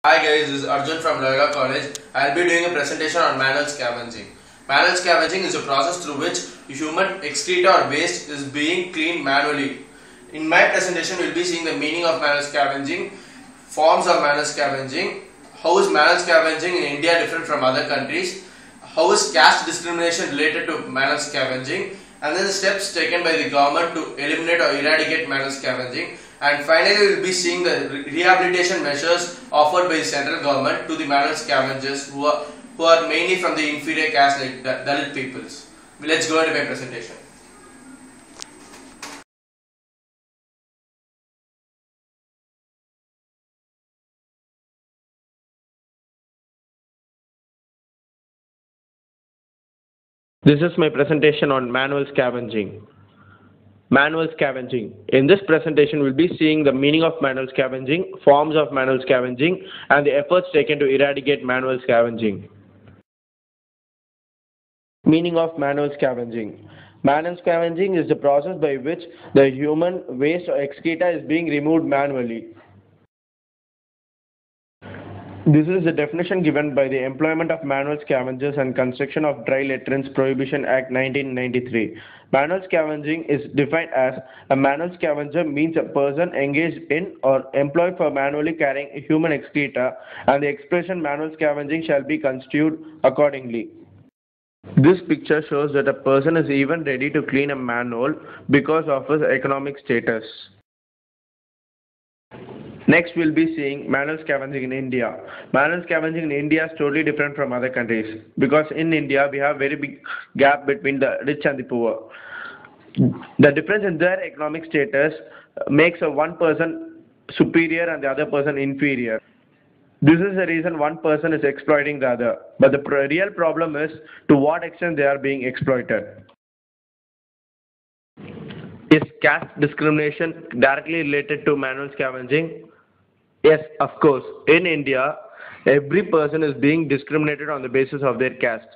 Hi guys, this is Arjun from Loyola College. I will be doing a presentation on manual scavenging. Manual scavenging is a process through which human excreta or waste is being cleaned manually. In my presentation, we will be seeing the meaning of manual scavenging, forms of manual scavenging, how is manual scavenging in India different from other countries, how is caste discrimination related to manual scavenging, and then the steps taken by the government to eliminate or eradicate manual scavenging. And finally, we will be seeing the rehabilitation measures offered by the central government to the manual scavengers who are mainly from the inferior caste like Dalit peoples. Let's go into my presentation. This is my presentation on manual scavenging. Manual scavenging. In this presentation, we'll be seeing the meaning of manual scavenging, forms of manual scavenging, and the efforts taken to eradicate manual scavenging. Meaning of manual scavenging. Manual scavenging is the process by which the human waste or excreta is being removed manually. This is the definition given by the Employment of Manual Scavengers and Construction of Dry Latrines Prohibition Act 1993. Manual scavenging is defined as a manual scavenger means a person engaged in or employed for manually carrying human excreta, and the expression manual scavenging shall be construed accordingly. This picture shows that a person is even ready to clean a manhole because of his economic status. Next, we'll be seeing manual scavenging in India. Manual scavenging in India is totally different from other countries because in India we have very big gap between the rich and the poor. The difference in their economic status makes a one person superior and the other person inferior. This is the reason one person is exploiting the other. But the real problem is to what extent they are being exploited. Is caste discrimination directly related to manual scavenging? Yes, of course. In India, every person is being discriminated on the basis of their caste.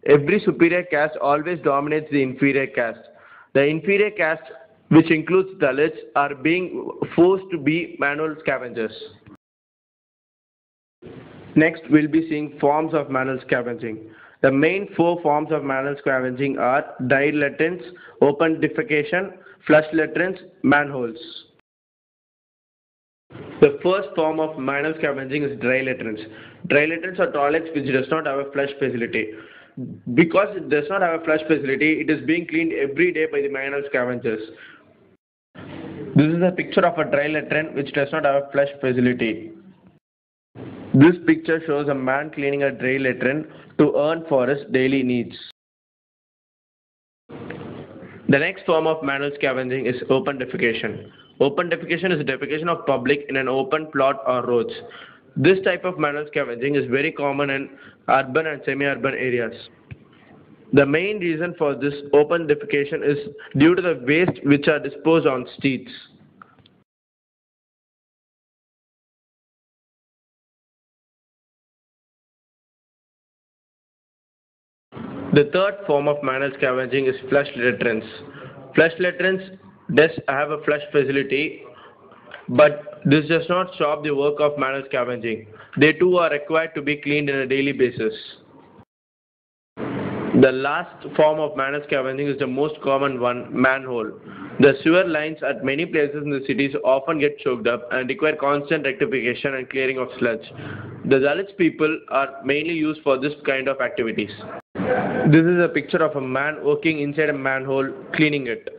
Every superior caste always dominates the inferior caste. The inferior caste, which includes Dalits, are being forced to be manual scavengers. Next, we'll be seeing forms of manual scavenging. The main four forms of manual scavenging are dry latrines, open defecation, flush latrines, manholes. The first form of manual scavenging is dry latrines. Dry latrines are toilets which does not have a flush facility. Because it does not have a flush facility, it is being cleaned every day by the manual scavengers. This is a picture of a dry latrine which does not have a flush facility. This picture shows a man cleaning a dry latrine to earn for his daily needs. The next form of manual scavenging is open defecation. Open defecation is a defecation of public in an open plot or roads. This type of manual scavenging is very common in urban and semi-urban areas. The main reason for this open defecation is due to the waste which are disposed on streets. The third form of manual scavenging is flush latrines. Flush latrines does have a flush facility, but this does not stop the work of manual scavenging. They too are required to be cleaned on a daily basis. The last form of manual scavenging is the most common one, manhole. The sewer lines at many places in the cities often get choked up and require constant rectification and clearing of sludge. The Dalit people are mainly used for this kind of activities. This is a picture of a man working inside a manhole, cleaning it.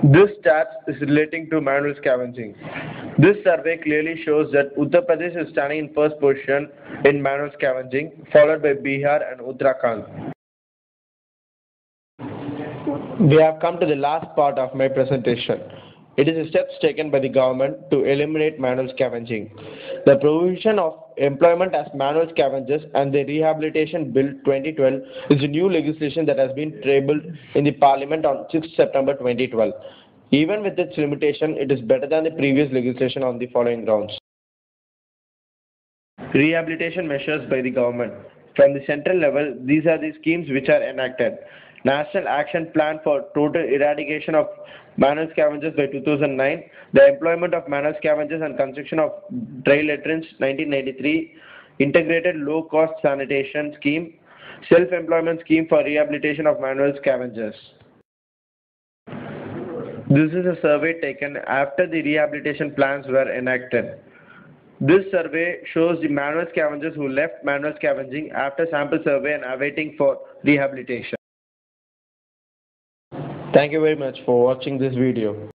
This stats is relating to manual scavenging. This survey clearly shows that Uttar Pradesh is standing in first position in manual scavenging, followed by Bihar and Uttarakhand. We have come to the last part of my presentation. It is the steps taken by the government to eliminate manual scavenging. The provision of employment as manual scavengers and the Rehabilitation Bill 2012 is a new legislation that has been tabled in the Parliament on 6 September 2012. Even with its limitation, it is better than the previous legislation on the following grounds. Rehabilitation measures by the government. From the central level, these are the schemes which are enacted. National Action Plan for Total Eradication of Manual Scavengers by 2009, the Employment of Manual Scavengers and Construction of Dry Latrines 1993, Integrated Low Cost Sanitation Scheme, Self-Employment Scheme for Rehabilitation of Manual Scavengers. This is a survey taken after the rehabilitation plans were enacted. This survey shows the manual scavengers who left manual scavenging after sample survey and awaiting for rehabilitation. Thank you very much for watching this video.